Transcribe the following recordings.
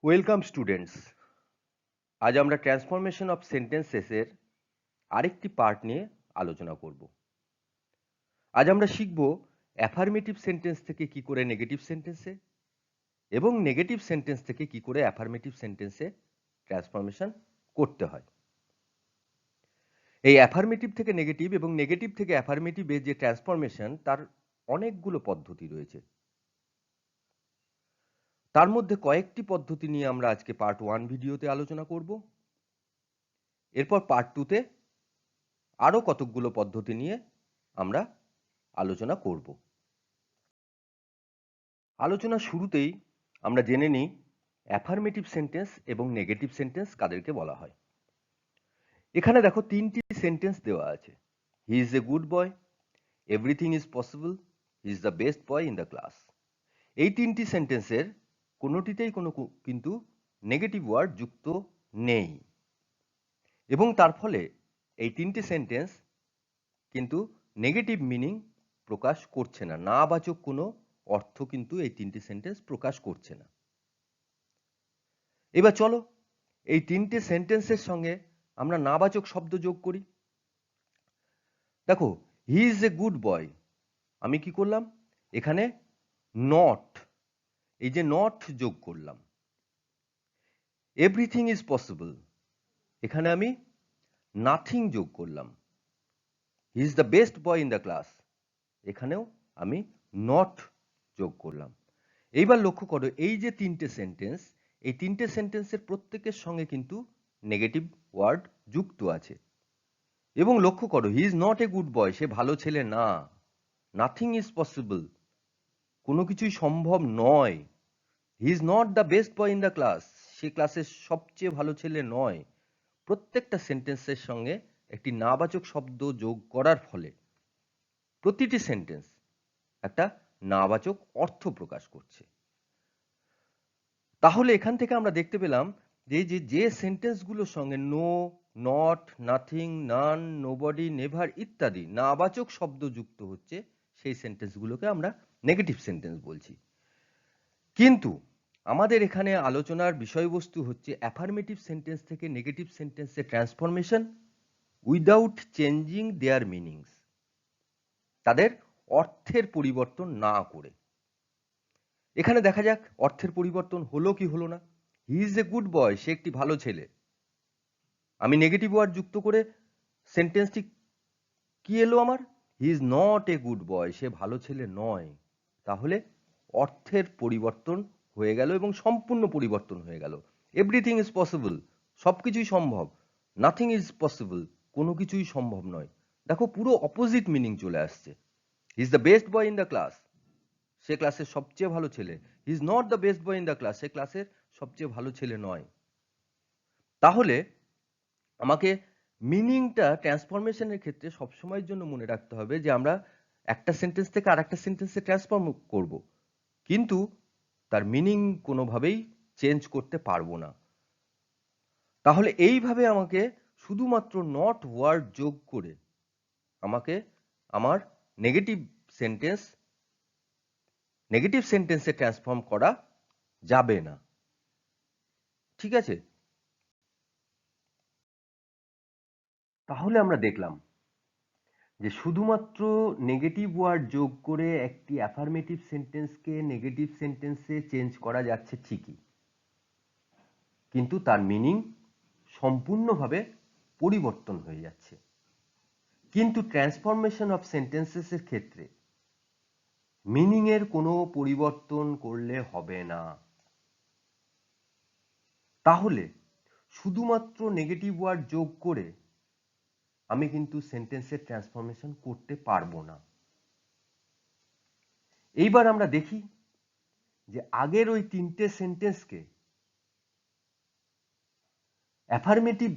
Welcome students. আজ আমরা transformation of সেন্টেন্সেসের আরেকটি পার্ট নিয়ে আলোচনা করব। আজ আমরা শিখব অ্যাফার্মেটিভ সেন্টেন্স থেকে কি করে নেগেটিভ সেন্টেন্সে এবং নেগেটিভ সেন্টেন্স থেকে কি করে অ্যাফার্মেটিভ সেন্টেন্সে ট্রান্সফরমেশন করতে হয়। এই অ্যাফার্মেটিভ থেকে নেগেটিভ এবং নেগেটিভ থেকে অ্যাফার্মেটিভে যে ট্রান্সফরমেশন তার অনেকগুলো পদ্ধতি রয়েছে। তার মধ্যে কয়েকটি পদ্ধতি নিয়ে আমরা আজকে পার্ট 1 ভিডিওতে আলোচনা করব। এরপর পার্ট 2তে আরও কতকগুলো পদ্ধতি নিয়ে আমরা আলোচনা করব। আলোচনার শুরুতেই আমরা জেনে নিই অ্যাফার্মেটিভ সেন্টেন্স এবং নেগেটিভ সেন্টেন্স কাদেরকে বলা হয়। এখানে দেখো তিনটি সেন্টেন্স দেওয়া আছে। He is a good boy, everything is possible, he is the best boy in the class. এই তিনটি সেন্টেন্সের কোনোটিতেই কোনো কিন্তু নেগেটিভ ওয়ার্ড যুক্ত নেই এবং তার ফলে এই তিনটি সেন্টেন্স কিন্তু নেগেটিভ মিনিং প্রকাশ করছে না, নাবাচক কোনো অর্থ কিন্তু এই তিনটি সেন্টেন্স প্রকাশ করছে না। এবার চলো এই তিনটে সেন্টেন্সের সঙ্গে আমরা নাবাচক শব্দ যোগ করি। দেখো, হি ইজ এ গুড বয়, আমি কি করলাম এখানে নট, এই যে নট যোগ করলাম। এভরিথিং ইজ পসিবল, এখানে আমি নাথিং যোগ করলাম। হি is the best boy in the class, এখানেও আমি নট যোগ করলাম। এইবার লক্ষ্য করো এই যে তিনটে সেন্টেন্স, এই তিনটে সেন্টেন্সের প্রত্যেকের সঙ্গে কিন্তু নেগেটিভ ওয়ার্ড যুক্ত আছে। এবং লক্ষ্য করো he is not a good boy, সে ভালো ছেলে না। নাথিং ইজ পসিবল, কোনো কিছুই সম্ভব নয়। He is not the best boy in the class, সে ক্লাসের সবচেয়ে ভালো ছেলে নয়। প্রত্যেকটা সেন্টেন্সের সঙ্গে একটি নাবাচক শব্দ যোগ করার ফলে প্রতিটি সেন্টেন্স একটা নাবাচক অর্থ প্রকাশ করছে। তাহলে এখান থেকে আমরা দেখতে পেলাম যে সেন্টেন্সগুলোর সঙ্গে no, not, nothing, none, nobody, never ইত্যাদি নাবাচক শব্দ যুক্ত হচ্ছে সেই সেন্টেন্সগুলোকে আমরা নেগেটিভ সেন্টেন্স বলছি। কিন্তু আমাদের এখানে আলোচনার বিষয়বস্তু হচ্ছে অ্যাফার্মেটিভ সেন্টেন্স থেকে নেগেটিভ সেন্টেন্সে transformation without changing their meanings, তাদের অর্থের পরিবর্তন না করে। এখানে দেখা যাক অর্থের পরিবর্তন হলো কি হলো না। He is a good boy, সে একটি ভালো ছেলে। আমি নেগেটিভ ওয়ার্ড যুক্ত করে সেন্টেন্সটি কি এলো আমার, he is not a good boy, সে ভালো ছেলে নয়। তাহলে অর্থের পরিবর্তন হয়ে গেল এবং সম্পূর্ণ পরিবর্তন হয়ে গেল। এভরিথিং ইজ পসিবল, সবকিছুই সম্ভব। নাথিং ইজ পসিবল, কোনো কিছুই সম্ভব নয়। দেখো পুরো অপোজিট মিনিং চলে আসছে। He is the best boy in the class, সে ক্লাসের সবচেয়ে ভালো ছেলে। He is not the best boy in the class, সে ক্লাসের সবচেয়ে ভালো ছেলে নয়। তাহলে আমাকে মিনিংটা ট্রান্সফরমেশনের ক্ষেত্রে সবসময়ের জন্য মনে রাখতে হবে যে আমরা একটা সেন্টেন্স থেকে আর একটা সেন্টেন্সে ট্রান্সফর্ম করব, কিন্তু তার মিনিং কোনোভাবেই চেঞ্জ করতে পারবো না। তাহলে এইভাবে আমাকে শুধুমাত্র নট ওয়ার্ড যোগ করে আমাকে আমার নেগেটিভ সেন্টেন্সে ট্রান্সফর্ম করা যাবে না। ঠিক আছে? তাহলে আমরা দেখলাম যে শুধুমাত্র নেগেটিভ ওয়ার্ড যোগ করে একটি অ্যাফার্মেটিভ সেন্টেন্সকে নেগেটিভ সেন্টেন্সে চেঞ্জ করা যাচ্ছে ঠিকই, কিন্তু তার মিনিং সম্পূর্ণভাবে পরিবর্তন হয়ে যাচ্ছে। কিন্তু ট্রান্সফরমেশন অফ সেন্টেন্সেসের ক্ষেত্রে মিনিংয়ের কোনো পরিবর্তন করলে হবে না। তাহলে শুধুমাত্র নেগেটিভ ওয়ার্ড যোগ করে আমি কিন্তু সেন্টেন্সের ট্রান্সফরমেশন করতে পারবো না। এইবার আমরা দেখি যে আগের ওই তিনটে সেন্টেন্সকে অ্যাফার্মেটিভ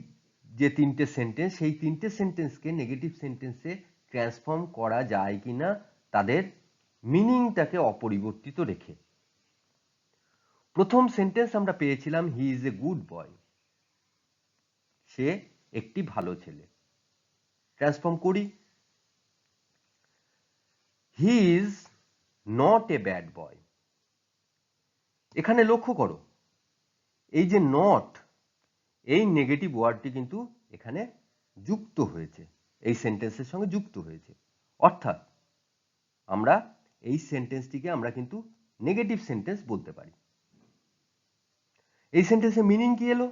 যে তিনটে সেন্টেন্স, সেই তিনটে সেন্টেন্সকে নেগেটিভ সেন্টেন্সে ট্রান্সফর্ম করা যায় কিনা তাদের মিনিংটাকে অপরিবর্তিত রেখে। প্রথম সেন্টেন্স আমরা পেয়েছিলাম he is a good boy, সে একটি ভালো ছেলে। ট্রান্সফর্ম করি, হি ইজ নট এ ব্যাড বয়। এখানে লক্ষ্য করো এই যে নট, এই নেগেটিভ ওয়ার্ডটি কিন্তু এখানে যুক্ত হয়েছে, এই সেন্টেন্সের সঙ্গে যুক্ত হয়েছে। অর্থাৎ আমরা এই সেন্টেন্সটিকে আমরা কিন্তু নেগেটিভ সেন্টেন্স বলতে পারি। এই সেন্টেন্সের মিনিং কি এলো?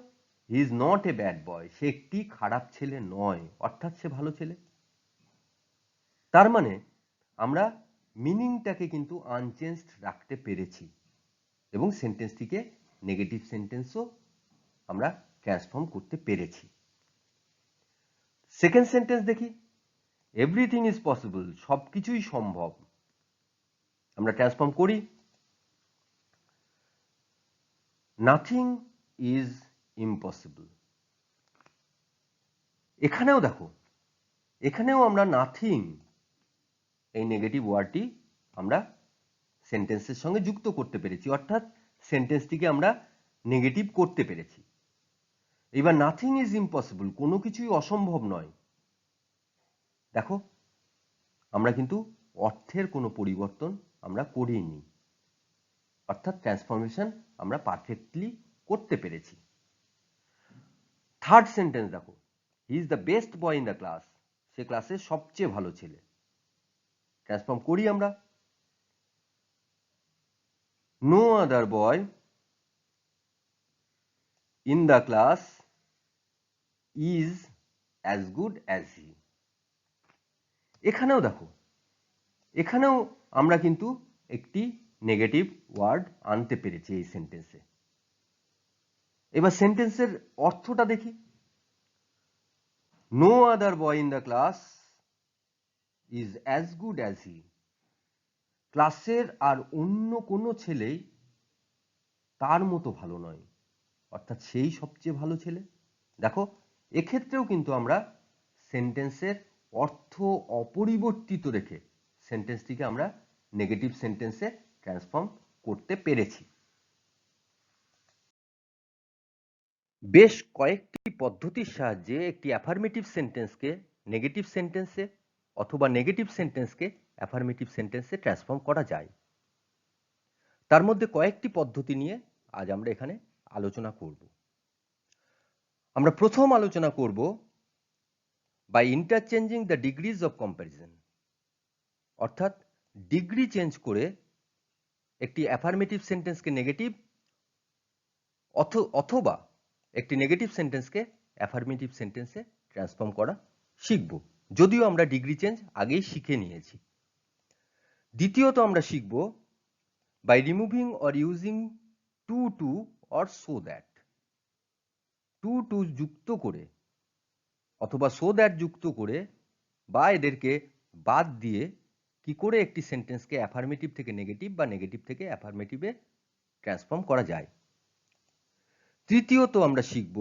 He is not a bad boy, সে একটি খারাপ ছেলে নয়, অর্থাৎ সে ভালো ছেলে। তার মানে আমরা মিনিংটাকে কিন্তু আনচেঞ্জড রাখতে পেরেছি এবং সেন্টেন্সটিকে নেগেটিভ সেন্টেন্সও আমরা ট্রান্সফর্ম করতে পেরেছি। সেকেন্ড সেন্টেন্স দেখি, এভরিথিং ইজ পসিবল, সবকিছুই সম্ভব। আমরা ট্রান্সফর্ম করি, নাথিং ইজ ইম্পসিবল। এখানেও দেখো, এখানেও আমরা নাথিং, এই নেগেটিভ ওয়ার্ডটি আমরা সেন্টেন্সের সঙ্গে যুক্ত করতে পেরেছি, অর্থাৎ সেন্টেন্সটিকে আমরা নেগেটিভ করতে পেরেছি। এবার নাথিং ইজ ইম্পসিবল, কোনো কিছুই অসম্ভব নয়। দেখো, আমরা কিন্তু অর্থের কোনো পরিবর্তন আমরা করিনি, অর্থাৎ ট্রান্সফরমেশন আমরা পারফেক্টলি করতে পেরেছি। থার্ড সেন্টেন্স দেখো, he is the best boy in the class, সে ক্লাসের সবচেয়ে ভালো ছেলে। ট্রান্সফর্ম করি আমরা, no other boy in the class is as good as he. এখানেও দেখো, এখানেও আমরা কিন্তু একটি নেগেটিভ ওয়ার্ড আনতে পেরেছি এই সেন্টেন্সে। এবার সেন্টেন্সের অর্থটা দেখি, no other boy in the class is as good as he, ক্লাসের আর অন্য কোনো ছেলেই তার মতো ভালো নয়, অর্থাৎ সেই সবচেয়ে ভালো ছেলে। দেখো, এক্ষেত্রেও কিন্তু আমরা সেন্টেন্সের অর্থ অপরিবর্তিত রেখে সেন্টেন্সটিকে আমরা নেগেটিভ সেন্টেন্সে ট্রান্সফর্ম করতে পেরেছি। বেশ কয়েকটি পদ্ধতির সাহায্যে একটি অ্যাফার্মেটিভ সেন্টেন্সকে নেগেটিভ সেন্টেন্সে অথবা নেগেটিভ সেন্টেন্সকে অ্যাফার্মেটিভ সেন্টেন্সে ট্রান্সফর্ম করা যায়। তার মধ্যে কয়েকটি পদ্ধতি নিয়ে আজ আমরা এখানে আলোচনা করব। আমরা প্রথম আলোচনা করব by interchanging the degrees of comparison, অর্থাৎ ডিগ্রি চেঞ্জ করে একটি অ্যাফার্মেটিভ সেন্টেন্সকে নেগেটিভ অথবা একটি নেগেটিভ সেন্টেন্সকে অ্যাফার্মেটিভ সেন্টেন্সে ট্রান্সফর্ম করা শিখব, যদিও আমরা ডিগ্রি চেঞ্জ আগেই শিখে নিয়েছি। দ্বিতীয়ত আমরা শিখব by removing or using too or so that, too যুক্ত করে অথবা সো দ্যাট যুক্ত করে বা এদেরকে বাদ দিয়ে কি করে একটি সেন্টেন্সকে অ্যাফার্মেটিভ থেকে নেগেটিভ বা নেগেটিভ থেকে অ্যাফার্মেটিভে ট্রান্সফর্ম করা যায়। তৃতীয়ত আমরা শিখব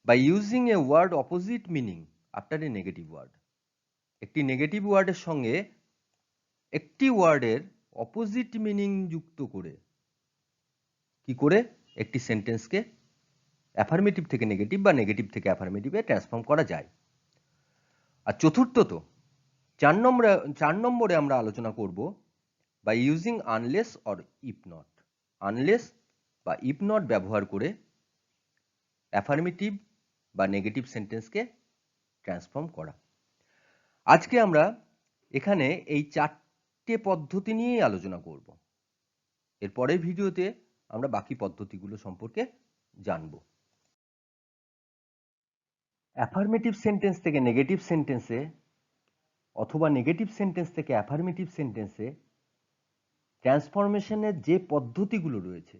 by using a word opposite meaning after a negative word, একটি নেগেটিভ ওয়ার্ডের সঙ্গে একটি ওয়ার্ডের অপোজিট মিনিং যুক্ত করে কি করে একটি সেন্টেন্সকে অ্যাফার্মেটিভ থেকে নেগেটিভ বা নেগেটিভ থেকে অ্যাফার্মেটিভে ট্রান্সফর্ম করা যায়। আর চতুর্থত 4 নম্বরে আমরা আলোচনা করব by using unless or if not, unless বা ইফ নট ব্যবহার করে অ্যাফার্মেটিভ বা নেগেটিভ সেন্টেন্সকে ট্রান্সফর্ম করা। আজকে আমরা এখানে এই 4টে পদ্ধতি নিয়েই আলোচনা করব। এর পরের ভিডিওতে আমরা বাকি পদ্ধতিগুলো সম্পর্কে জানব। অ্যাফার্মেটিভ সেন্টেন্স থেকে নেগেটিভ সেন্টেন্সে অথবা নেগেটিভ সেন্টেন্স থেকে অ্যাফার্মেটিভ সেন্টেন্সে ট্রান্সফরমেশনের যে পদ্ধতিগুলো রয়েছে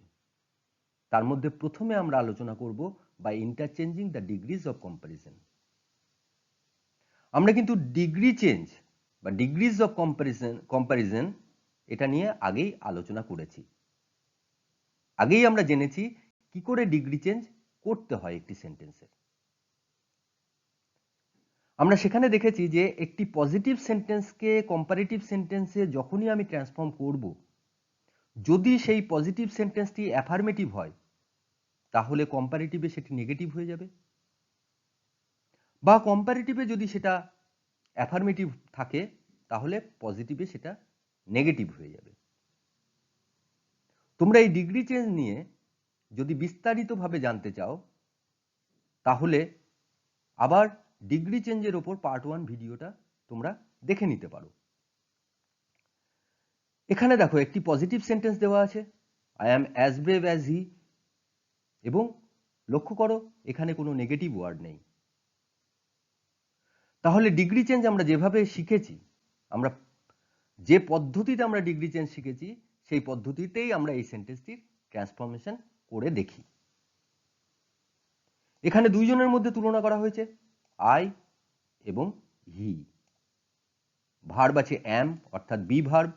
তার মধ্যে প্রথমে আমরা আলোচনা করব by interchanging the degrees of comparison. আমরা কিন্তু ডিগ্রি চেঞ্জ বা ডিগ্রিজ অফ কম্প্যারিজন এটা নিয়ে আগেই আলোচনা করেছি। আগেই আমরা জেনেছি কি করে ডিগ্রি চেঞ্জ করতে হয় একটি সেন্টেন্সের। আমরা সেখানে দেখেছি যে একটি পজিটিভ সেন্টেন্সকে কম্পারেটিভ সেন্টেন্সে যখনই আমি ট্রান্সফর্ম করব, যদি সেই পজিটিভ সেন্টেন্সটি অ্যাফার্মেটিভ হয় তাহলে কম্পারেটিভে সেটি নেগেটিভ হয়ে যাবে, বা কম্পারেটিভে যদি সেটা অ্যাফার্মেটিভ থাকে তাহলে পজিটিভে সেটা নেগেটিভ হয়ে যাবে। তোমরা এই ডিগ্রি চেঞ্জ নিয়ে যদি বিস্তারিতভাবে জানতে চাও তাহলে আবার ডিগ্রি চেঞ্জের ওপর পার্ট 1 ভিডিওটা তোমরা দেখে নিতে পারো। এখানে দেখো একটি পজিটিভ সেন্টেন্স দেওয়া আছে, I am as brave as he, এবং লক্ষ্য করো এখানে কোনো নেগেটিভ ওয়ার্ড নেই। তাহলে ডিগ্রি চেঞ্জ আমরা যেভাবে শিখেছি, আমরা যে পদ্ধতিতে আমরা ডিগ্রি চেঞ্জ শিখেছি সেই পদ্ধতিতেই আমরা এই সেন্টেন্সটির ট্রান্সফরমেশন করে দেখি। এখানে দুইজনের মধ্যে তুলনা করা হয়েছে, আই এবং হি। ভার্ব আছে অ্যাম অর্থাৎ বি ভার্ব,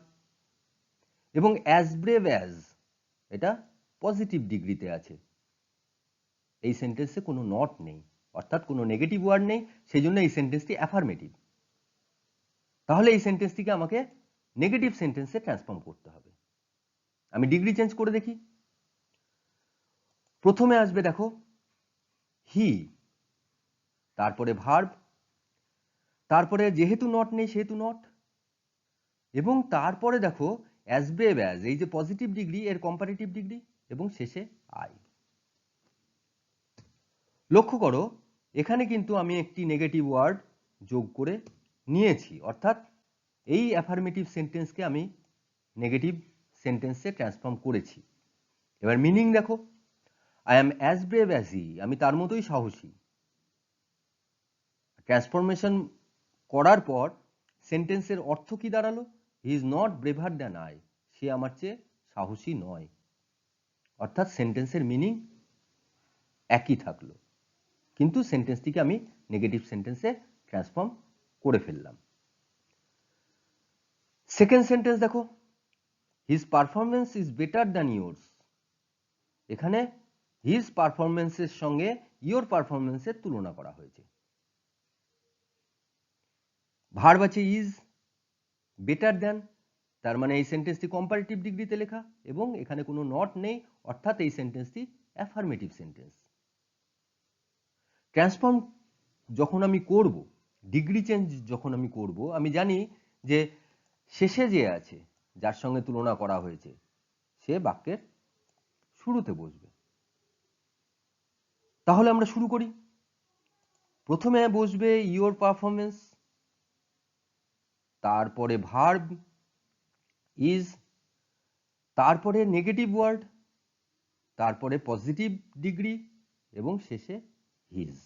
এবং অ্যাজ ব্রেভ অ্যাজ এটা পজিটিভ ডিগ্রিতে আছে। এই সেন্টেন্সে কোনো নট নেই অর্থাৎ কোনো নেগেটিভ ওয়ার্ড নেই, সেই জন্য এই সেন্টেন্সটি অ্যাফার্মেটিভ। তাহলে এই সেন্টেন্সটিকে আমাকে নেগেটিভ সেন্টেন্সে ট্রান্সফর্ম করতে হবে। আমি ডিগ্রি চেঞ্জ করে দেখি। প্রথমে আসবে দেখো হি, তারপরে ভার্ব, তারপরে যেহেতু নট নেই সেহেতু নট, এবং তারপরে দেখো অ্যাজ ব্রেভ অ্যাজ, এই যে পজিটিভ ডিগ্রি এর কম্পারেটিভ ডিগ্রি, এবং শেষে আই। লক্ষ্য করো এখানে কিন্তু আমি একটি নেগেটিভ ওয়ার্ড যোগ করে নিয়েছি, অর্থাৎ এই অ্যাফার্মেটিভ সেন্টেন্সকে আমি নেগেটিভ সেন্টেন্সে ট্রান্সফর্ম করেছি। এবার মিনিং দেখো, I am as brave as he, আমি তার মতোই সাহসী। ট্রান্সফরমেশন করার পর সেন্টেন্সের অর্থ কি দাঁড়ালো, he is not braver than I, সে আমার চেয়ে সাহসী নয়। অর্থাৎ সেন্টেন্সের মিনিং একই থাকলো, কিন্তু সেন্টেন্সটিকে আমি নেগেটিভ সেন্টেন্সে ট্রান্সফর্ম করে ফেললাম। সেকেন্ড সেন্টেন্স দেখো, his performance is better than yours. এখানে হিজ পারফরমেন্সের সঙ্গে ইয়োর পারফরমেন্সের তুলনা করা হয়েছে। ভার্ব আছে ইজ, বেটার দ্যান, তার মানে এই সেন্টেন্সটি কম্পারেটিভ ডিগ্রিতে লেখা, এবং এখানে কোনো নট নেই, অর্থাৎ এই সেন্টেন্সটি অ্যাফার্মেটিভ সেন্টেন্স। ট্রান্সফর্ম যখন আমি করব, ডিগ্রি চেঞ্জ যখন আমি করব, আমি জানি যে শেষে যে আছে যার সঙ্গে তুলনা করা হয়েছে সে বাক্যের শুরুতে বসবে। তাহলে আমরা শুরু করি। প্রথমে বসবে ইয়োর পারফরমেন্স, তারপরে ভার্ব ইজ, তারপরে নেগেটিভ ওয়ার্ড, তারপরে পজিটিভ ডিগ্রি, এবং শেষে হিজ।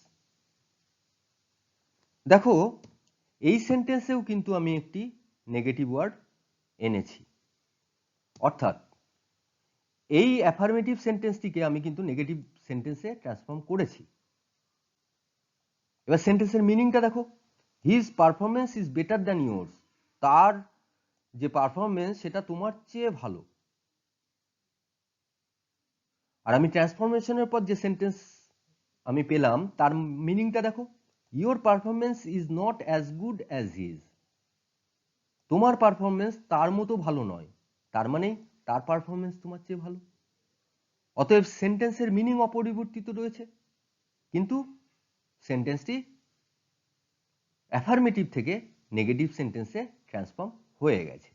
দেখো এই সেন্টেন্সেও কিন্তু আমি একটি নেগেটিভ ওয়ার্ড এনেছি, অর্থাৎ এই অ্যাফার্মেটিভ সেন্টেন্সটিকে আমি কিন্তু নেগেটিভ সেন্টেন্সে ট্রান্সফর্ম করেছি। এবার সেন্টেন্সের মিনিংটা দেখো, his performance is better than yours, তার যে পারফরমেন্স সেটা তোমার চেয়ে ভালো। আর আমি ট্রান্সফরমেশনের পর যে সেন্টেন্স আমি পেলাম তার মিনিংটা দেখো, your performance is not as good as his, তোমার পারফরমেন্স তার মতো ভালো নয়, তার মানে তার পারফরমেন্স তোমার চেয়ে ভালো। অতএব সেন্টেন্সের মিনিং অপরিবর্তিত রয়েছে, কিন্তু সেন্টেন্সটি অ্যাফার্মেটিভ থেকে নেগেটিভ সেন্টেন্সে ট্রান্সফর্ম হয়ে গেছে।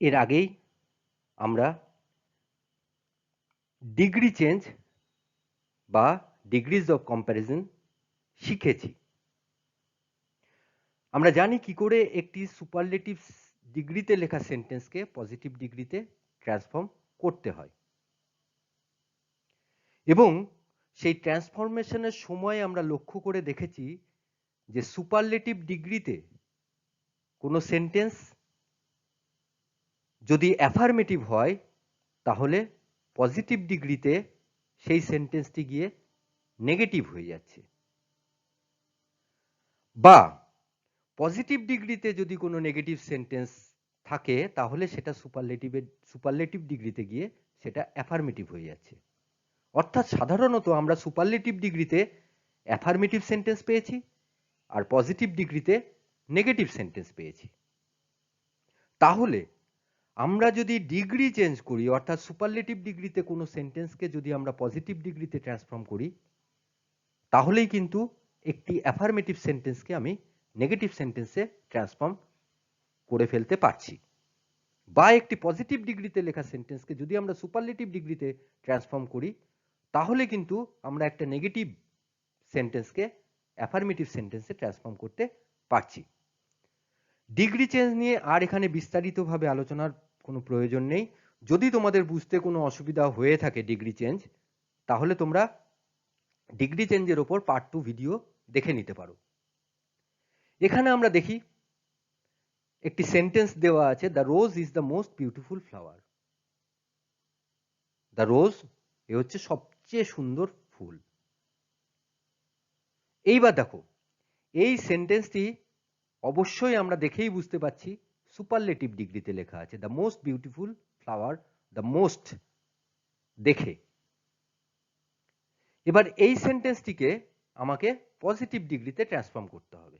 এর আগেই আমরা ডিগ্রি চেঞ্জ বা ডিগ্রিজ অফ কম্প্যারিজন শিখেছি। আমরা জানি কি করে একটি সুপারলেটিভ ডিগ্রিতে লেখা সেন্টেন্সকে পজিটিভ ডিগ্রিতে ট্রান্সফর্ম করতে হয়, এবং সেই ট্রান্সফরমেশনের সময় আমরা লক্ষ্য করে দেখেছি যে সুপারলেটিভ ডিগ্রিতে কোনো সেন্টেন্স যদি অ্যাফার্মেটিভ হয় তাহলে পজিটিভ ডিগ্রিতে সেই সেন্টেন্সটি গিয়ে নেগেটিভ হয়ে যাচ্ছে, বা পজিটিভ ডিগ্রিতে যদি কোনো নেগেটিভ সেন্টেন্স থাকে তাহলে সেটা সুপারলেটিভ ডিগ্রিতে গিয়ে সেটা অ্যাফার্মেটিভ হয়ে যাচ্ছে। অর্থাৎ সাধারণত আমরা সুপারলেটিভ ডিগ্রিতে অ্যাফার্মেটিভ সেন্টেন্স পেয়েছি আর পজিটিভ ডিগ্রিতে নেগেটিভ সেন্টেন্স পেয়েছি। তাহলে আমরা যদি ডিগ্রি চেঞ্জ করি, অর্থাৎ সুপারলেটিভ ডিগ্রিতে কোনো সেন্টেন্সকে যদি আমরা পজিটিভ ডিগ্রিতে ট্রান্সফর্ম করি, তাহলেই কিন্তু একটি অ্যাফার্মেটিভ সেন্টেন্সকে আমি নেগেটিভ সেন্টেন্সে ট্রান্সফর্ম করে ফেলতে পারছি। বা একটি পজিটিভ ডিগ্রিতে লেখা সেন্টেন্সকে যদি আমরা সুপারলেটিভ ডিগ্রিতে ট্রান্সফর্ম করি তাহলে কিন্তু আমরা একটা নেগেটিভ সেন্টেন্সকে অ্যাফার্মেটিভ সেন্টেন্সে ট্রান্সফর্ম করতে পারছি। ডিগ্রি চেঞ্জ নিয়ে আর এখানে বিস্তারিতভাবে আলোচনার কোনো প্রয়োজন নেই। যদি তোমাদের বুঝতে কোনো অসুবিধা হয়ে থাকে ডিগ্রি চেঞ্জ, তাহলে তোমরা ডিগ্রি চেঞ্জের ওপর পার্ট 2 ভিডিও দেখে নিতে পারো। এখানে আমরা দেখি একটি সেন্টেন্স দেওয়া আছে, the rose is the most beautiful flower. The rose এ হচ্ছে সবচেয়ে সুন্দর ফুল। এইবার দেখো এই সেন্টেন্সটি অবশ্যই আমরা দেখেই বুঝতে পারছি সুপারলেটিভ ডিগ্রিতে লেখা আছে, the most beautiful flower, the most দেখে। এবার এই সেন্টেন্সটিকে আমাকে পজিটিভ ডিগ্রিতে ট্রান্সফর্ম করতে হবে।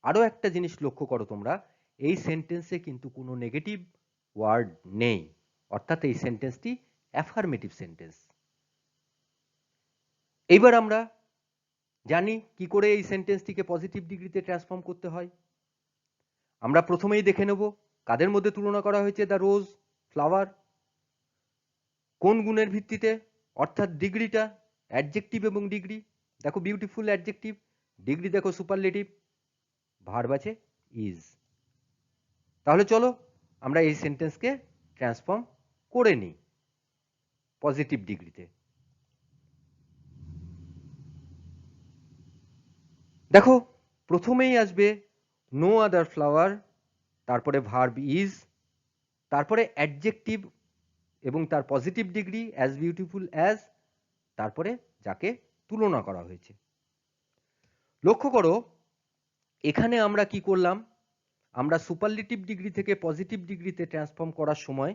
আরো একটা জিনিস লক্ষ্য করো তোমরা, এই সেন্টেন্সে কিন্তু কোনো নেগেটিভ ওয়ার্ড নেই, অর্থাৎ এই সেন্টেন্সটি অ্যাফার্মেটিভ সেন্টেন্স। এইবার আমরা জানি কি করে এই সেন্টেন্সটিকে পজিটিভ ডিগ্রিতে ট্রান্সফর্ম করতে হয়। আমরা প্রথমেই দেখে নেব কাদের মধ্যে তুলনা করা হয়েছে, দ্য রোজ, ফ্লাওয়ার, কোন গুণের ভিত্তিতে, অর্থাৎ ডিগ্রিটা, অ্যাডজেক্টিভ এবং ডিগ্রি। দেখো বিউটিফুল অ্যাডজেক্টিভ, ডিগ্রি দেখো সুপারলেটিভ, ভার্ব আছে ইজ। তাহলে চলো আমরা এই সেন্টেন্সকে ট্রান্সফর্ম করে নিই পজিটিভ ডিগ্রিতে। দেখো প্রথমেই আসবে নো আদার ফ্লাওয়ার, তারপরে ভার্ব ইজ, তারপরে অ্যাডজেক্টিভ এবং তার positive degree as beautiful as, তারপরে যাকে তুলনা করা হয়েছে। লক্ষ্য করো এখানে আমরা কি করলাম, আমরা সুপারলেটিভ ডিগ্রি থেকে পজিটিভ ডিগ্রিতে ট্রান্সফর্ম করার সময়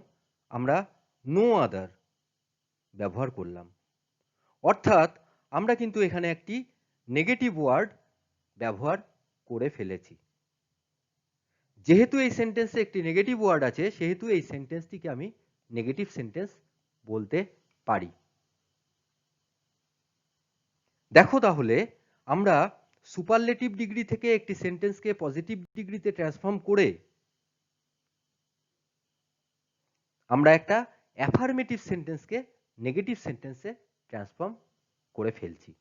আমরা নো আদার ব্যবহার করলাম, অর্থাৎ আমরা কিন্তু এখানে একটি নেগেটিভ ওয়ার্ড ব্যবহার করে ফেলেছি। যেহেতু এই সেন্টেন্সে একটি নেগেটিভ ওয়ার্ড আছে সেহেতু এই সেন্টেন্সটিকে আমি নেগেটিভ সেন্টেন্স বলতে পারি। দেখো তাহলে আমরা সুপারলেটিভ ডিগ্রি থেকে একটি সেন্টেন্সকে পজিটিভ ডিগ্রিতে ট্রান্সফর্ম করে আমরা একটা অ্যাফার্মেটিভ সেন্টেন্সকে নেগেটিভ সেন্টেন্সে ট্রান্সফর্ম করে ফেলছি।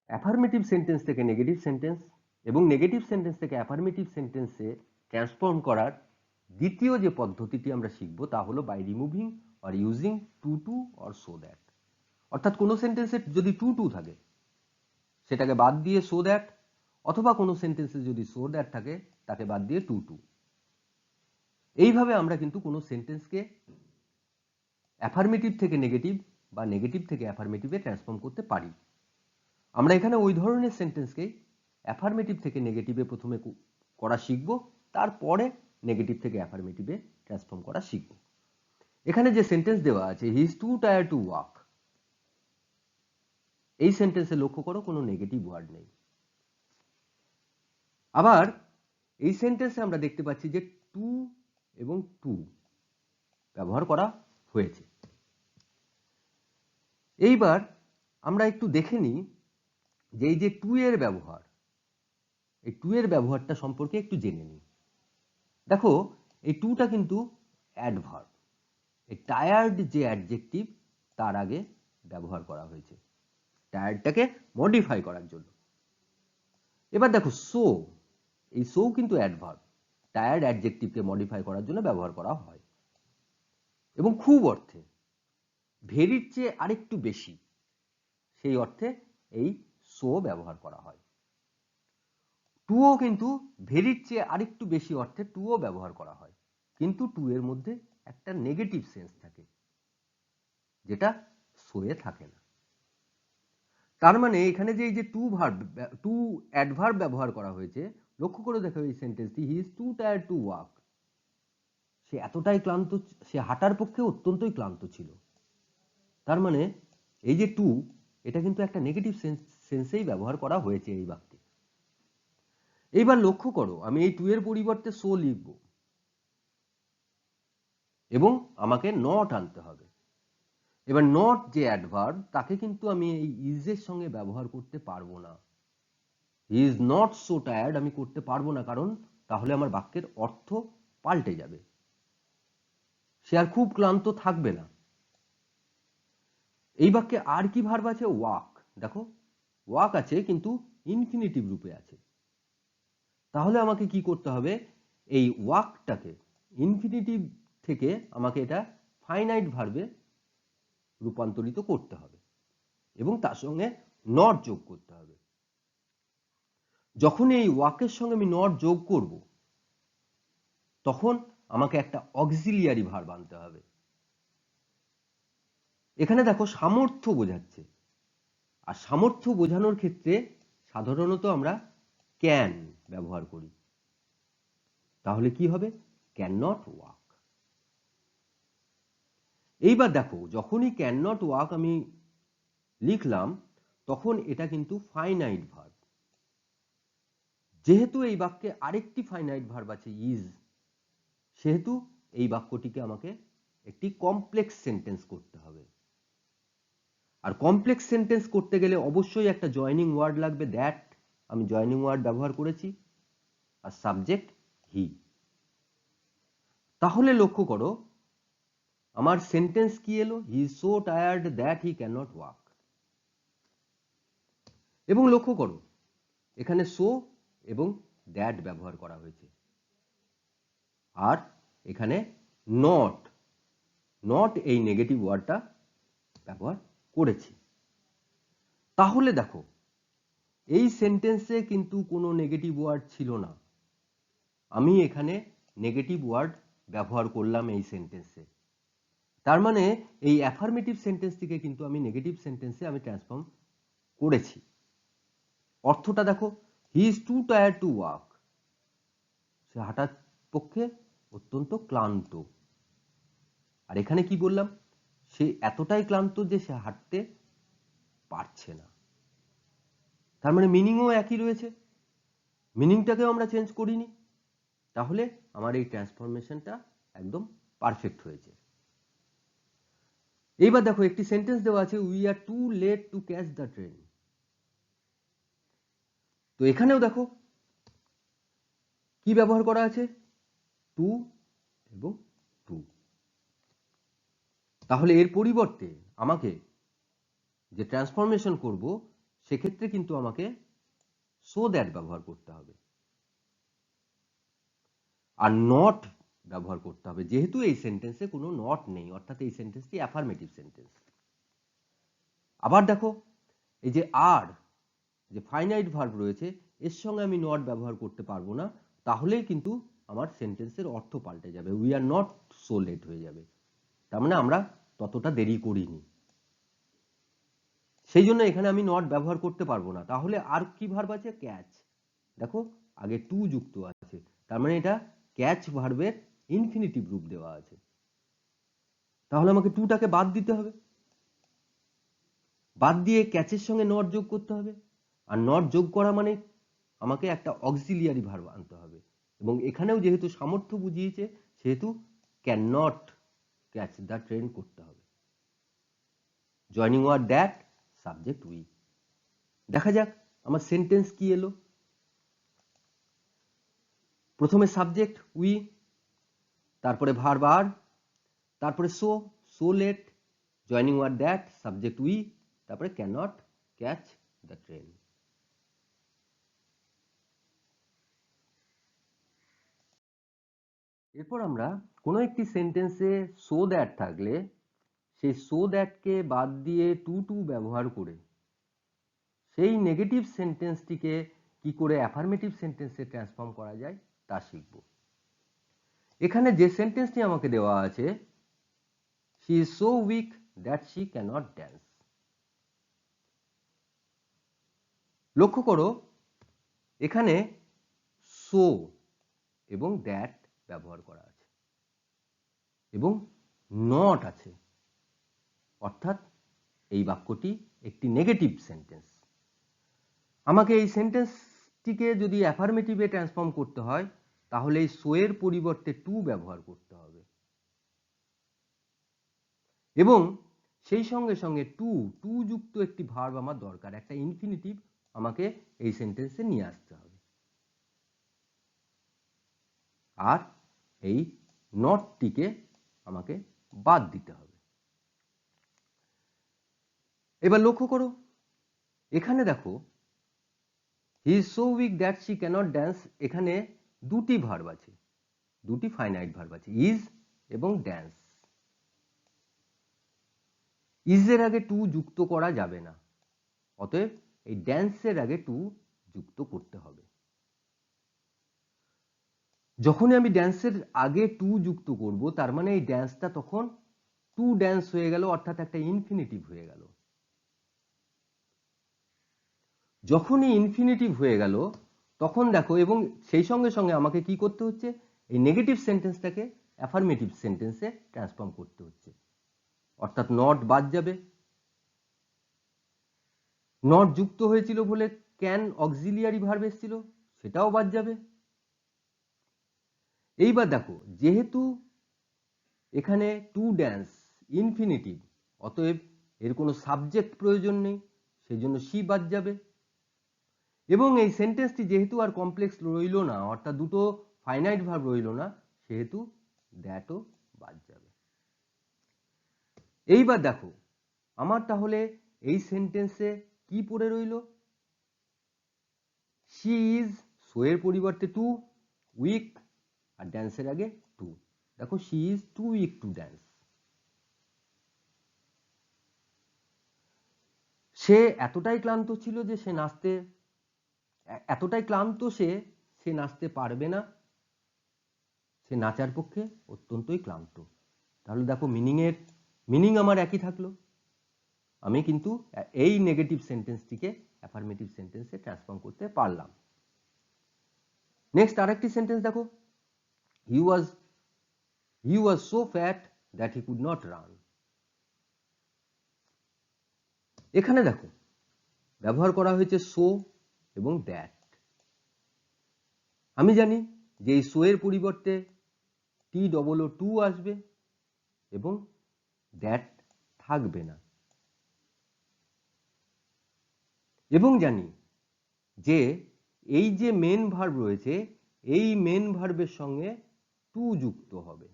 অ্যাফার্মেটিভ সেন্টেন্স থেকে নেগেটিভ সেন্টেন্স এবং নেগেটিভ সেন্টেন্স থেকে অ্যাফার্মেটিভ সেন্টেন্সে ট্রান্সফর্ম করার দ্বিতীয় যে পদ্ধতিটি আমরা শিখব তা হলো by removing or using too too or so that. অর্থাৎ কোনো সেন্টেন্সে যদি টু টু থাকে সেটাকে বাদ দিয়ে সো দ্যাট, অথবা কোনো সেন্টেন্সে যদি সো দ্যাট থাকে তাকে বাদ দিয়ে টু টু। এইভাবে আমরা কিন্তু কোনো সেন্টেন্সকে অ্যাফার্মেটিভ থেকে নেগেটিভ বা নেগেটিভ থেকে অ্যাফার্মেটিভে ট্রান্সফর্ম করতে পারি। আমরা এখানে ওই ধরনের সেন্টেন্সকে অ্যাফার্মেটিভ থেকে নেগেটিভে প্রথমে করা শিখব, তারপরে নেগেটিভ থেকে অ্যাফার্মেটিভে ট্রান্সফর্ম করা শিখব। এখানে যে সেন্টেন্স দেওয়া আছে হি is too tired to walk, এই সেন্টেন্সে লক্ষ্য করো কোনো নেগেটিভ ওয়ার্ড নেই। আবার এই সেন্টেন্সে আমরা দেখতে পাচ্ছি যে টু এবং টু ব্যবহার করা হয়েছে। এইবার আমরা একটু দেখে নিই যে এই যে টু এর ব্যবহার, এই টু এর ব্যবহারটা সম্পর্কে একটু জেনে নিই। দেখো এই টুটা কিন্তু অ্যাডভার্ব, এই টায়ার্ড যে অ্যাডজেক্টিভ তার আগে ব্যবহার করা হয়েছে টায়ার্ডটাকে মডিফাই করার জন্য। এবার দেখো সো, এই সো কিন্তু অ্যাডভার্ব, টায়ার্ড অ্যাডজেক্টিভকে মডিফাই করার জন্য ব্যবহার করা হয় এবং খুব অর্থে, ভেরির চেয়ে আরেকটু বেশি, সেই অর্থে এই সো ব্যবহার করা হয়। টুও কিন্তু ভেরির চেয়ে আরেকটু বেশি অর্থে টুও ব্যবহার করা হয়, কিন্তু টু এর মধ্যে একটা নেগেটিভ সেন্স থাকে যেটা সোয়ে থাকে না। তার মানে এখানে যে এই যে টু অ্যাডভার্ব ব্যবহার করা হয়েছে, লক্ষ্য করে দেখো এই সেন্টেন্সটি he is too tired to walk, সে এতটাই ক্লান্ত, সে হাঁটার পক্ষে অত্যন্তই ক্লান্ত ছিল। তার মানে এই যে টু, এটা কিন্তু একটা নেগেটিভ সেন্সেই ব্যবহার করা হয়েছে এই বাক্যে। এইবার লক্ষ্য করো আমি এই টু এর পরিবর্তে সো লিখব এবং আমাকে নট আনতে হবে। এবার নট যে অ্যাডভার্ব তাকে কিন্তু আমি এই ইজের সঙ্গে ব্যবহার করতে পারবো না, হি ইজ নট সো টায়ার্ড আমি করতে পারবো না, কারণ তাহলে আমার বাক্যের অর্থ পাল্টে যাবে, সে আর খুব ক্লান্ত থাকবে না। এই বাক্যে আর কি ভার্ব আছে? ওয়াক। দেখো ওয়াক আছে কিন্তু ইনফিনিটিভ রূপে আছে, তাহলে আমাকে কি করতে হবে? এই ওয়াকটাকে ইনফিনিটিভ থেকে আমাকে এটা ফাইনাইট ভার্বে রূপান্তরিত করতে হবে এবং তার সঙ্গে নট যোগ করতে হবে। যখন এই ওয়াকের সঙ্গে আমি নট যোগ করব, তখন আমাকে একটা অক্সিলিয়ারি ভার্ব আনতে হবে। এখানে দেখো সামর্থ্য বোঝাচ্ছে, আর সামর্থ্য বোঝানোর ক্ষেত্রে সাধারণত আমরা ক্যান ব্যবহার করি। তাহলে কি হবে? Can not walk. এইবার দেখো যখনই ক্যান নট ওয়াক আমি লিখলাম, তখন এটা কিন্তু ফাইনাইট ভার্ব। যেহেতু এই বাক্যে আরেকটি ফাইনাইট ভার্ব আছে ইজ, সেহেতু এই বাক্যটিকে আমাকে একটি কমপ্লেক্স সেন্টেন্স করতে হবে। আর কমপ্লেক্স সেন্টেন্স করতে গেলে অবশ্যই একটা জয়নিং ওয়ার্ড লাগবে, দ্যাট। আমি জয়নিং ওয়ার্ড ব্যবহার করেছি, আর সাবজেক্ট হি। তাহলে লক্ষ্য করো আমার সেন্টেন্স কি এলো? He is so tired that he can not walk. এবং লক্ষ্য করো এখানে সো এবং দ্যাট ব্যবহার করা হয়েছে, আর এখানে নট নট এই নেগেটিভ ওয়ার্ডটা ব্যবহার করেছি। তাহলে দেখো এই সেন্টেন্সে কিন্তু কোনো নেগেটিভ ওয়ার্ড ছিল না, আমি এখানে নেগেটিভ ওয়ার্ড ব্যবহার করলাম এই সেন্টেন্সে। তার মানে এই অ্যাফার্মেটিভ সেন্টেন্সটিকে কিন্তু আমি নেগেটিভ সেন্টেন্সে আমি ট্রান্সফর্ম করেছি। অর্থটা দেখো, he is too tired to walk, সে হাঁটার পক্ষে অত্যন্ত ক্লান্ত। আর এখানে কি বললাম? সে এতটাই ক্লান্ত যে সে হাঁটতে পারছে না। তার মানে মিনিংও একই রয়েছে, মিনিংটাকেও আমরা চেঞ্জ করিনি। তাহলে আমার এই ট্রান্সফরমেশনটা একদম পারফেক্ট হয়েছে। এইবার দেখো একটি সেন্টেন্স দেওয়া আছে, we are too late to catch the train. তো এখানেও দেখো কি ব্যবহার করা আছে? টু এবং টু। তাহলে এর পরিবর্তে আমাকে যে ট্রান্সফরমেশন করব, সেক্ষেত্রে কিন্তু আমাকে সো দ্যাট ব্যবহার করতে হবে আর নট ব্যবহার করতে হবে, যেহেতু এই সেন্টেন্সে কোনো নট নেই, অর্থাৎ এই সেন্টেন্সটি অ্যাফার্মেটিভ সেন্টেন্স। আবার দেখো এই যে আর, যে ফাইনাইট ভার্ব রয়েছে, এর সঙ্গে আমি নট ব্যবহার করতে পারবো না, তাহলেই কিন্তু আমার সেন্টেন্সের অর্থ পাল্টে যাবে, we are not so late হয়ে যাবে। তার মানে আমরা ততটা দেরি করিনি, সেই জন্য এখানে আমি নট ব্যবহার করতে পারবো না। তাহলে আর কি ভার্ব আছে? ক্যাচ। দেখো আগে টু যুক্ত আছে, তার মানে এটা ক্যাচ ভার্বের ইনফিনিটিভ রূপ দেওয়া আছে। তাহলে আমাকে টুটাকে বাদ দিতে হবে, বাদ দিয়ে ক্যাচের সঙ্গে নট যোগ করতে হবে, আর নট যোগ করা মানে আমাকে একটা অক্সিলিয়ারি ভার্ব আনতে হবে। এবং এখানেও যেহেতু সামর্থ্য বুঝিয়েছে, সেহেতু can not catch the train করতে হবে। Joining word that, subject we. দেখা যাক আমার সেন্টেন্স কি এলো। প্রথমে সাবজেক্ট উই, তারপরে ভার্ব আর, তারপরে so, so late, joining word that, subject we, তারপরে can not catch the train. এরপর আমরা কোনো একটি সেন্টেন্সে সো দ্যাট থাকলে সেই সো দ্যাটকে বাদ দিয়ে টু টু ব্যবহার করে সেই নেগেটিভ সেন্টেন্সটিকে কি করে অ্যাফার্মেটিভ সেন্টেন্সে ট্রান্সফর্ম করা যায় তা শিখব। এখানে যে সেন্টেন্সটি আমাকে দেওয়া আছে, she is so weak that she cannot dance. লক্ষ্য করো এখানে সো এবং দ্যাট ব্যবহার করা আছে এবং নট আছে, অর্থাৎ এই বাক্যটি একটি নেগেটিভ সেন্টেন্স। আমাকে এই সেন্টেন্সটিকে যদি অ্যাফার্মেটিভে ট্রান্সফর্ম করতে হয়, তাহলে এই সো এর পরিবর্তে টু ব্যবহার করতে হবে এবং সেই সঙ্গে সঙ্গে টু যুক্ত একটি ভার্ব আমার দরকার, একটা ইনফিনিটিভ আমাকে এই সেন্টেন্সে নিয়ে আসতে হবে, আর এই নটটিকে আমাকে বাদ দিতে হবে। এবার লক্ষ্য করো, এখানে দেখো he is so weak that she cannot dance, এখানে দুটি ভার্ব আছে, দুটি ফাইনাইট ভার্ব আছে, ইজ এবং ড্যান্স। ইজের আগে টু যুক্ত করা যাবে না, অতএব এই ড্যান্সের আগে টু যুক্ত করতে হবে। যখনই আমি ড্যান্সের আগে টু যুক্ত করব, তার মানে এই ড্যান্সটা তখন টু ড্যান্স হয়ে গেল, অর্থাৎ একটা ইনফিনিটিভ হয়ে গেল। যখনই ইনফিনিটিভ হয়ে গেল তখন দেখো, এবং সেই সঙ্গে সঙ্গে আমাকে কি করতে হচ্ছে, এই নেগেটিভ সেন্টেন্সটাকে অ্যাফার্মেটিভ সেন্টেন্সে ট্রান্সফর্ম করতে হচ্ছে, অর্থাৎ নট বাদ যাবে। নট যুক্ত হয়েছিল বলে ক্যান অক্সিলিয়ারি ভার্ব এসেছিল, সেটাও বাদ যাবে। এইবার দেখো, যেহেতু এখানে টু ড্যান্স ইনফিনিটিভ, অতএব এর কোনো সাবজেক্ট প্রয়োজন নেই, সেই জন্য সি বাদ যাবে। এবং এই সেন্টেন্সটি যেহেতু আর কমপ্লেক্স রইল না, অর্থাৎ দুটো ফাইনাইট ভার্ব রইল না, সেহেতু দ্যাটও বাদ যাবে। এইবার দেখো, আমার তাহলে এই সেন্টেন্সে কি পড়ে রইল, শি ইজ, সো এর পরিবর্তে টু, উইক আর ড্যান্সের আগে টু। দেখো, she is too weak to dance. সে এতটাই ক্লান্ত ছিল যে সে নাচতে, এতটাই ক্লান্ত সে নাচতে পারবে না, সে নাচার পক্ষে অত্যন্তই ক্লান্ত। তাহলে দেখো, মিনিং আমার একই থাকলো, আমি কিন্তু এই নেগেটিভ সেন্টেন্সটিকে অ্যাফার্মেটিভ সেন্টেন্সে ট্রান্সফর্ম করতে পারলাম। নেক্সট আরেকটি সেন্টেন্স দেখো, he was so fat that he could not run. এখানে দেখো ব্যবহার করা হয়েছে সো এবং দ্যাট। আমি জানি যে এই সো এর পরিবর্তে টি ডবল ও টু আসবে এবং দ্যাট থাকবে না, এবং জানি যে এই যে মেন ভার্ব রয়েছে, এই মেন ভার্বের সঙ্গে টু যুক্ত হবে,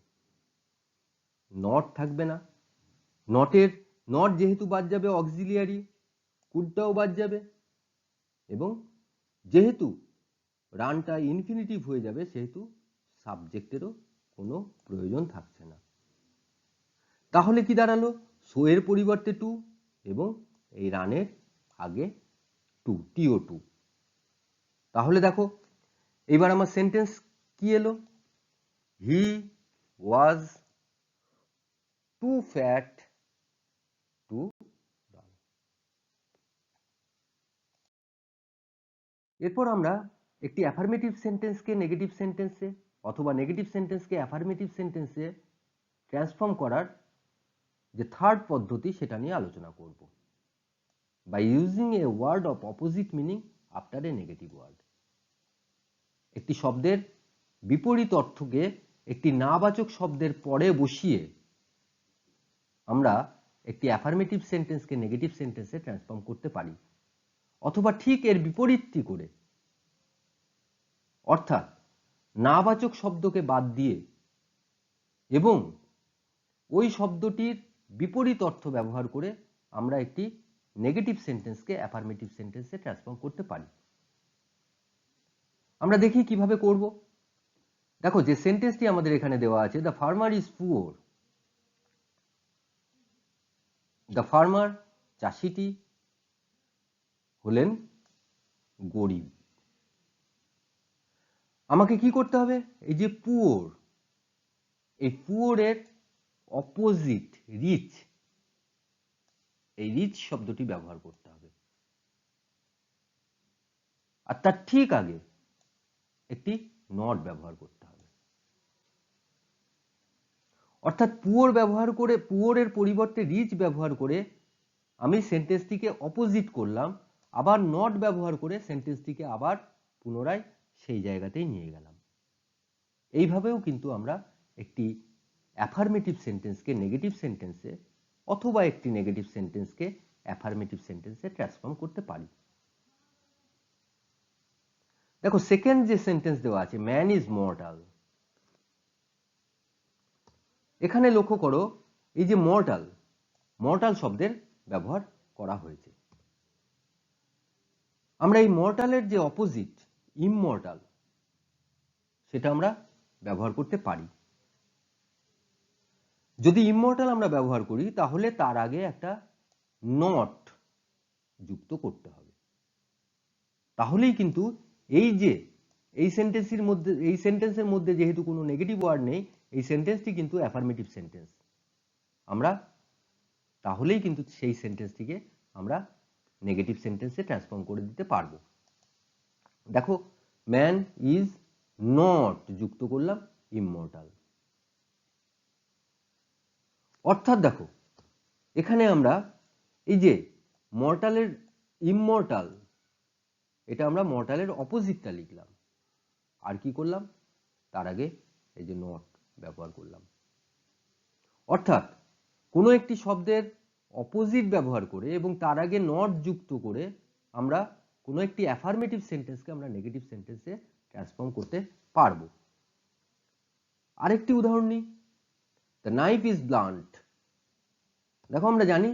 নট থাকবে না। নট যেহেতু বাদ যাবে, অক্সিলিয়ারি কুডটাও বাদ যাবে, এবং যেহেতু রানটা ইনফিনিটিভ হয়ে যাবে, সেহেতু সাবজেক্টেরও কোনো প্রয়োজন থাকছে না। তাহলে কি দাঁড়ালো, সো এর পরিবর্তে টু এবং এই রানের আগে টু, টিও টু। তাহলে দেখো, এবার আমার সেন্টেন্স কি এলো, he was too fat to run. এরপর আমরা একটি অ্যাফার্মেটিভ সেন্টেন্সকে নেগেটিভ সেন্টেন্সে অথবা নেগেটিভ সেন্টেন্সকে অ্যাফার্মেটিভ সেন্টেন্সে ট্রান্সফর্ম করার যে থার্ড পদ্ধতি, সেটা নিয়ে আলোচনা করব, by using a word of opposite meaning after a negative word. একটি শব্দের বিপরীত অর্থকে একটি নাবাচক শব্দের পরে বসিয়ে আমরা একটি অ্যাফার্মেটিভ সেন্টেন্সকে নেগেটিভ সেন্টেন্সে ট্রান্সফর্ম করতে পারি, অথবা ঠিক এর বিপরীতটি করে, অর্থাৎ নাবাচক শব্দকে বাদ দিয়ে এবং ওই শব্দটির বিপরীত অর্থ ব্যবহার করে আমরা একটি নেগেটিভ সেন্টেন্সকে অ্যাফার্মেটিভ সেন্টেন্সে ট্রান্সফর্ম করতে পারি। আমরা দেখি কিভাবে করব। দেখো, যে সেন্টেন্সটি আমাদের এখানে দেওয়া আছে, the farmer is poor, the farmer চাষিটি হলেন গরিব। আমাকে কি করতে হবে, এই যে পুওর, এই পুওরের অপোজিট রিচ, এই রিচ শব্দটি ব্যবহার করতে হবে, আর তার ঠিক আগে একটি নট ব্যবহার করতে হবে। অর্থাৎ পুওর ব্যবহার করে, পুওরের পরিবর্তে রিচ ব্যবহার করে আমি সেন্টেন্সটিকে অপোজিট করলাম, আবার নট ব্যবহার করে সেন্টেন্সটিকে আবার পুনরায় সেই জায়গাতেই নিয়ে গেলাম। এইভাবেও কিন্তু আমরা একটি অ্যাফার্মেটিভ সেন্টেন্সকে নেগেটিভ সেন্টেন্সে অথবা একটি নেগেটিভ সেন্টেন্সকে অ্যাফার্মেটিভ সেন্টেন্সে ট্রান্সফর্ম করতে পারি। দেখো সেকেন্ড যে সেন্টেন্স দেওয়া আছে ম্যান ইজ মর্টাল, এখানে লক্ষ্য করো এই যে মর্টাল, মর্টাল শব্দের ব্যবহার করা হয়েছে। আমরা এই মর্টালের যে অপোজিট ইমমর্টাল সেটা আমরা ব্যবহার করতে পারি। যদি ইমমর্টাল আমরা ব্যবহার করি তাহলে তার আগে একটা নট যুক্ত করতে হবে, তাহলেই কিন্তু এই যে এই সেন্টেন্সের মধ্যে যেহেতু কোনো নেগেটিভ ওয়ার্ড নেই, এই সেন্টেন্সটি কিন্তু অ্যাফার্মেটিভ সেন্টেন্স, আমরা তাহলেই কিন্তু সেই সেন্টেন্সটিকে আমরা নেগেটিভ সেন্টেন্সে ট্রান্সফর্ম করে দিতে পারবো। দেখো ম্যান ইজ নট যুক্ত করলাম ইমমর্টাল, অর্থাৎ দেখো এখানে আমরা এই যে মর্টালের ইমমর্টাল, এটা আমরা মর্টালের অপোজিটটা লিখলাম, আর কি করলাম তার আগে এই যে নট ব্যবহার করলাম। অর্থাৎ কোনো একটি শব্দের অপোজিট ব্যবহার করে এবং তার আগে নট যুক্ত করে আমরা কোনো একটি অ্যাফার্মেটিভ সেন্টেন্সকে আমরা নেগেটিভ সেন্টেন্সে ট্রান্সফর্ম করতে পারবো। আরেকটি উদাহরণ নিই, দ্য নাইফ ইজ ব্লান্ট। দেখো আমরা জানি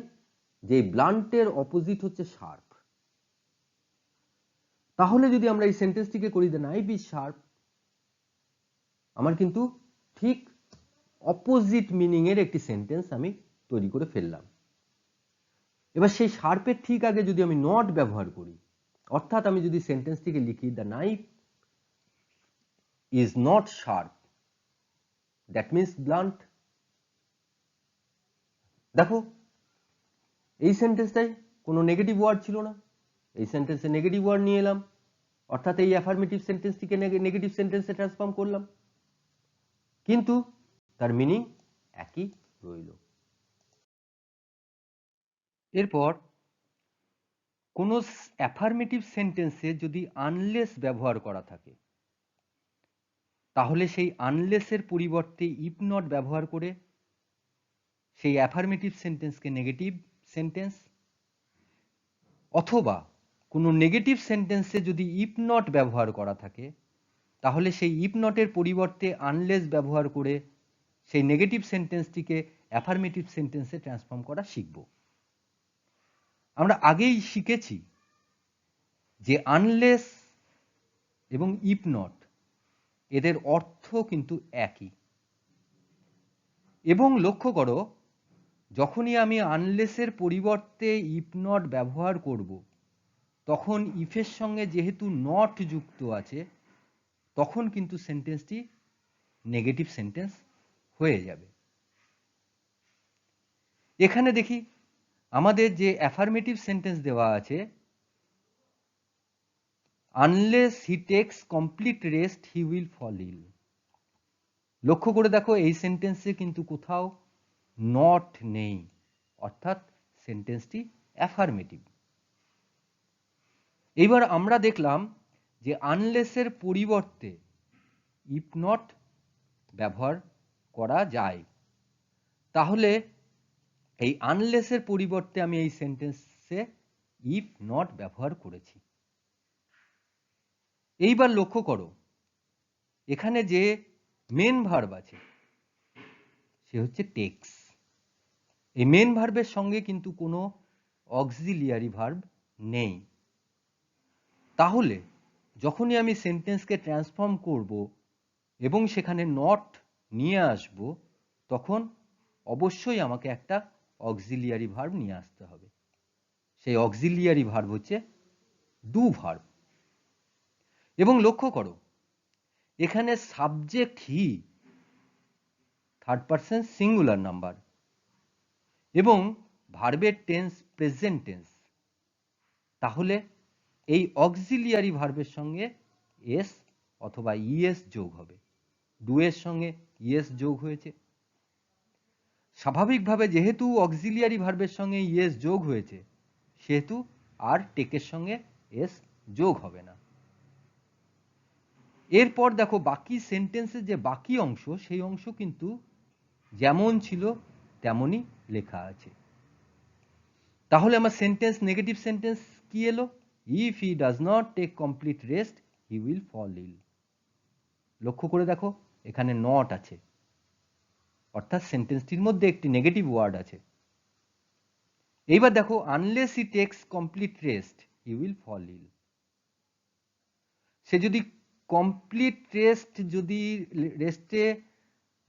যে ব্লান্টের অপোজিট হচ্ছে শার্প, তাহলে যদি আমরা এই সেন্টেন্সটিকে করি দ্য নাইফ ইজ শার্প, আমার কিন্তু ঠিক অপোজিট মিনিং এর একটি সেন্টেন্স আমি তৈরি করে ফেললাম। এবার সেই শার্পের ঠিক আগে যদি আমি নট ব্যবহার করি, অর্থাৎ আমি যদি সেন্টেন্সটিকে লিখি the knife is not sharp, that means blunt. দেখো এই সেন্টেন্সটাই কোনো নেগেটিভ ওয়ার্ড ছিল না, এই সেন্টেন্সে নেগেটিভ ওয়ার্ড নিয়ে এলাম, অর্থাৎ এই অ্যাফার্মেটিভ সেন্টেন্সটিকে নেগেটিভ সেন্টেন্সে ট্রান্সফর্ম করলাম, কিন্তু তার মিনিং একই রইল। এরপর কোনো অ্যাফার্মেটিভ সেন্টেন্সে যদি আনলেস ব্যবহার করা থাকে, তাহলে সেই আনলেসের পরিবর্তে ইফ নট ব্যবহার করে সেই অ্যাফার্মেটিভ সেন্টেন্সকে নেগেটিভ সেন্টেন্স, অথবা কোনো নেগেটিভ সেন্টেন্সে যদি ইফ নট ব্যবহার করা থাকে তাহলে সেই ইফ নটের পরিবর্তে আনলেস ব্যবহার করে সেই নেগেটিভ সেন্টেন্সটিকে অ্যাফার্মেটিভ সেন্টেন্সে ট্রান্সফর্ম করা শিখব। আমরা আগেই শিখেছি যে আনলেস এবং ইফ নট এদের অর্থ কিন্তু একই, এবং লক্ষ্য করো যখনই আমি আনলেসের পরিবর্তে ইফ নট ব্যবহার করব তখন ইফের সঙ্গে যেহেতু নট যুক্ত আছে তখন কিন্তু সেন্টেন্সটি নেগেটিভ সেন্টেন্স হয়ে যাবে। এখানে দেখি আমাদের যে অ্যাফার্মেটিভ সেন্টেন্স দেওয়া আছে, unless he takes complete rest he will fall ill. লক্ষ্য করে দেখো এই সেন্টেন্সে কিন্তু কোথাও নট নেই, অর্থাৎ সেন্টেন্সটি অ্যাফার্মেটিভ। এইবার আমরা দেখলাম যে আনলেসের পরিবর্তে ইফ নট ব্যবহার করা যায়, তাহলে এই আনলেসের পরিবর্তে আমি এই সেন্টেন্সে ইফ নট ব্যবহার করেছি। এইবার লক্ষ্য করো এখানে যে মেন ভার্ব আছে সে হচ্ছে টেক্স, এই মেন ভার্বের সঙ্গে কিন্তু কোনো অক্সিলিয়ারি ভার্ব নেই, তাহলে যখনই আমি সেন্টেন্সকে ট্রান্সফর্ম করব এবং সেখানে নট নিয়ে আসব তখন অবশ্যই আমাকে একটা অক্সিলিয়ারি ভার্ব নিয়ে আসতে হবে। সেই অক্সিলিয়ারি ভার্ব হচ্ছে ডু ভার্ব। এবং লক্ষ্য করো এখানে subject he third person singular number এবং ভার্বের টেন্স প্রেজেন্ট টেন্স, তাহলে এই অক্সিলিয়ারি ভার্বের সঙ্গে এস অথবা ইএস যোগ হবে। ডু এর সঙ্গে ইএস যোগ হয়েছে, স্বাভাবিকভাবে যেহেতু অক্সিলিয়ারি ভার্বের সঙ্গে ইএস যোগ হয়েছে সেহেতু আর টেকের সঙ্গে এস যোগ হবে না। এরপর দেখো বাকি সেন্টেন্সের যে বাকি অংশ সেই অংশ কিন্তু যেমন ছিল তেমনই লেখা আছে। তাহলে আমার সেন্টেন্স নেগেটিভ সেন্টেন্স কি এলো, if he does not take complete rest he will fall ill. লক্ষ্য করে দেখো এখানে নট আছে, অর্থাৎ সেন্টেন্সটির মধ্যে একটি নেগেটিভ ওয়ার্ড আছে। এইবার দেখো unless he takes complete rest he will fall ill. সে যদি কমপ্লিট রেস্ট, যদি রেস্টে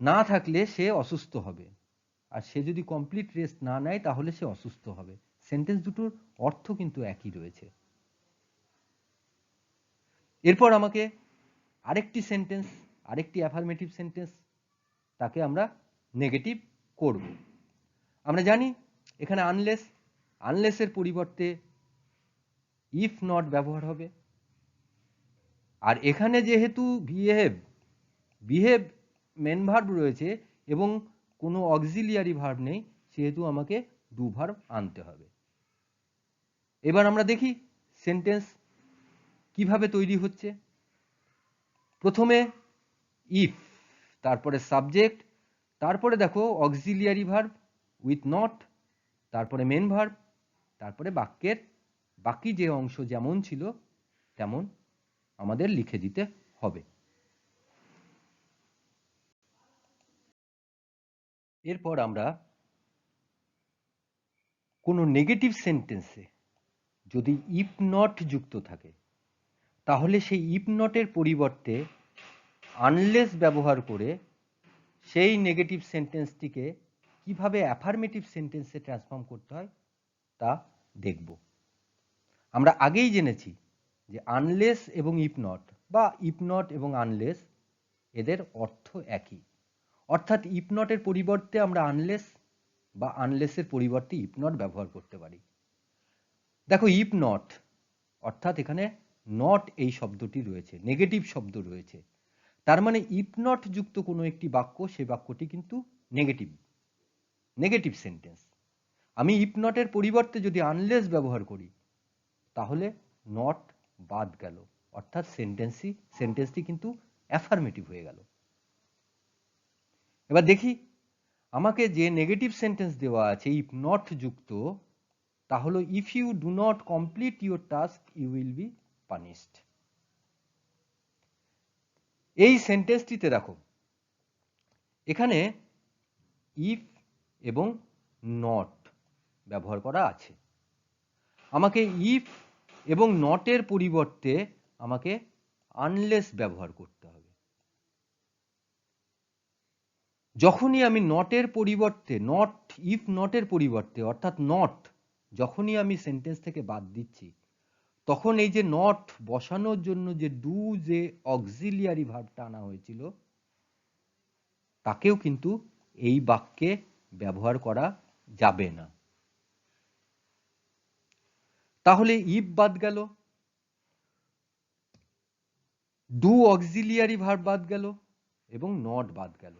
না থাকলে সে অসুস্থ হবে, আর সে যদি কমপ্লিট রেস্ট না নেয় তাহলে সে অসুস্থ হবে। সেন্টেন্স দুটোর অর্থ কিন্তু একই রয়েছে। এরপর আমাকে আরেকটি সেন্টেন্স, আরেকটি অ্যাফার্মেটিভ সেন্টেন্স, তাকে আমরা নেগেটিভ করব। আমরা জানি এখানে আনলেস, আনলেসের পরিবর্তে ইফ নট ব্যবহার হবে। আর এখানে যেহেতু বিহেভ, বিহেভ মেন ভার্ব রয়েছে এবং কোনো অক্সিলিয়ারি ভার্ব নেই, সেহেতু আমাকে ডু ভার্ব আনতে হবে। এবার আমরা দেখি সেন্টেন্স কিভাবে তৈরি হচ্ছে। প্রথমে ইফ, তারপরে সাবজেক্ট, তারপরে দেখো অক্সিলিয়ারি ভার্ব উইথ নট, তারপরে মেন ভার্ব, তারপরে বাক্যের বাকি যে অংশ যেমন ছিল তেমন আমাদের লিখে দিতে হবে। এরপর আমরা কোনো নেগেটিভ সেন্টেন্সে যদি ইফ নট যুক্ত থাকে তাহলে সেই ইফ নটের পরিবর্তে আনলেস ব্যবহার করে সেই নেগেটিভ সেন্টেন্সটিকে কিভাবে অ্যাফার্মেটিভ সেন্টেন্সে ট্রান্সফর্ম করতে হয় তা দেখব। আমরা আগেই জেনেছি যে আনলেস এবং ইফ নট, বা ইফ নট এবং আনলেস, এদের অর্থ একই। অর্থাৎ ইফ নটের পরিবর্তে আমরা আনলেস বা আনলেসের পরিবর্তে ইফ নট ব্যবহার করতে পারি। দেখো ইফ নট, অর্থাৎ এখানে নট এই শব্দটি রয়েছে, নেগেটিভ শব্দ রয়েছে, তার মানে ইফ নট যুক্ত কোনো একটি বাক্য, সে বাক্যটি কিন্তু নেগেটিভ, নেগেটিভ সেন্টেন্স। আমি ইফ নটের পরিবর্তে যদি আনলেস ব্যবহার করি তাহলে নট বাদ গেল, অর্থাৎ সেন্টেন্সটি কিন্তু অ্যাফার্মেটিভ হয়ে গেল। এবার দেখি আমাকে যে নেগেটিভ সেন্টেন্স দেওয়া আছে ইফ নট যুক্ত, তা হলো if you do not complete your task you will be punished. এই সেন্টেন্সটিতে দেখো এখানে ইফ এবং নট ব্যবহার করা আছে। আমাকে ইফ এবং নটের পরিবর্তে আমাকে আনলেস ব্যবহার করতে হবে। যখনই আমি নটের পরিবর্তে, নট ইফ নটের পরিবর্তে অর্থাৎ নট যখনই আমি সেন্টেন্স থেকে বাদ দিচ্ছি, তখন এই যে নট বসানোর জন্য যে ডু, যে অক্সিলিয়ারি ভার্বটা আনা হয়েছিল, তাকেও কিন্তু এই বাক্যে ব্যবহার করা যাবে না। তাহলে ইফ বাদ গেল, ডু অক্সিলিয়ারি ভার্ব বাদ গেল এবং নট বাদ গেল,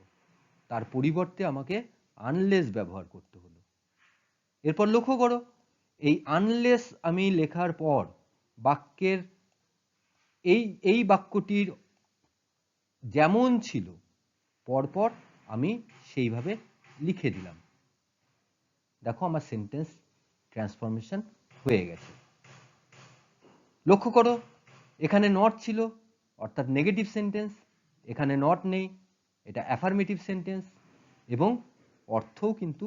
তার পরিবর্তে আমাকে আনলেস ব্যবহার করতে হলো। এরপর লক্ষ্য করো এই আনলেস আমি লেখার পর বাক্যের এই বাক্যটির যেমন ছিল পরপর আমি সেইভাবে লিখে দিলাম। দেখো আমার সেন্টেন্স ট্রান্সফরমেশন হয়ে গেছে। লক্ষ্য করো এখানে নট ছিল অর্থাৎ নেগেটিভ সেন্টেন্স, এখানে নট নেই, এটা অ্যাফার্মেটিভ সেন্টেন্স, এবং অর্থও কিন্তু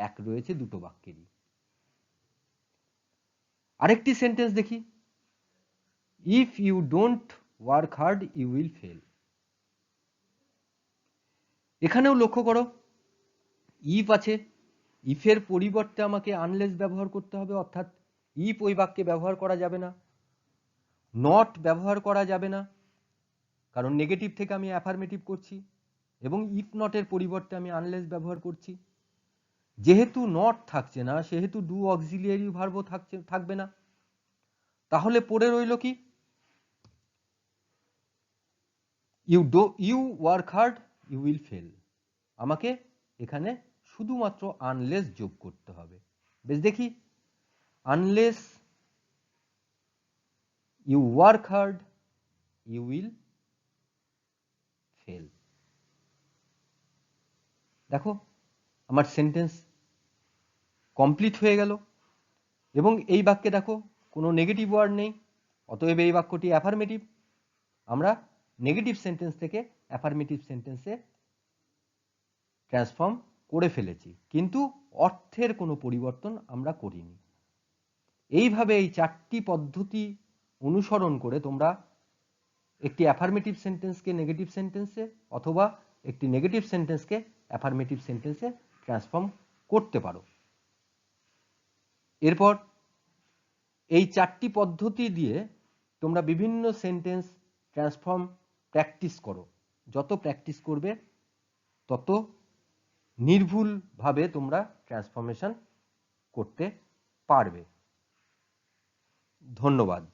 এক রয়েছে দুটো বাক্যেরই। আরেকটি সেন্টেন্স দেখি, if you don't work hard you will fail. এখানেও লক্ষ্য করো ইফ আছে, ইফের পরিবর্তে আমাকে আনলেস ব্যবহার করতে হবে, অর্থাৎ ইফ ওই বাক্যে ব্যবহার করা যাবে না, নট ব্যবহার করা যাবে না, কারণ নেগেটিভ থেকে আমি অ্যাফার্মেটিভ করছি, এবং ইফ নটের পরিবর্তে আমি আনলেস ব্যবহার করছি। যেহেতু নট থাকছে না সেহেতু ডু অক্সিলিয়ারি ভার্বও থাকবে না। তাহলে পড়ে রইল কি, you work hard you will fail. আমাকে এখানে শুধুমাত্র আনলেস যোগ করতে হবে। বেশ দেখি, unless you work hard you will fail. দেখো আমার সেন্টেন্স কমপ্লিট হয়ে গেল, এবং এই বাক্যে দেখো কোনো নেগেটিভ ওয়ার্ড নেই, অতএব এই বাক্যটি অ্যাফার্মেটিভ। আমরা নেগেটিভ সেন্টেন্স থেকে অ্যাফার্মেটিভ সেন্টেন্সে ট্রান্সফর্ম করে ফেলেছি, কিন্তু অর্থের কোনো পরিবর্তন আমরা করিনি। এইভাবে এই 4টি পদ্ধতি অনুসরণ করে তোমরা একটি অ্যাফার্মেটিভ সেন্টেন্সকে নেগেটিভ সেন্টেন্সে অথবা একটি নেগেটিভ সেন্টেন্সকে অ্যাফার্মেটিভ সেন্টেন্সে ট্রান্সফর্ম করতে পারো। এরপর এই 4টি পদ্ধতি দিয়ে তোমরা বিভিন্ন সেন্টেন্স ট্রান্সফর্ম প্র্যাকটিস করো। যত প্র্যাকটিস করবে তত নির্ভুলভাবে তোমরা ট্রান্সফরমেশন করতে পারবে। ধন্যবাদ।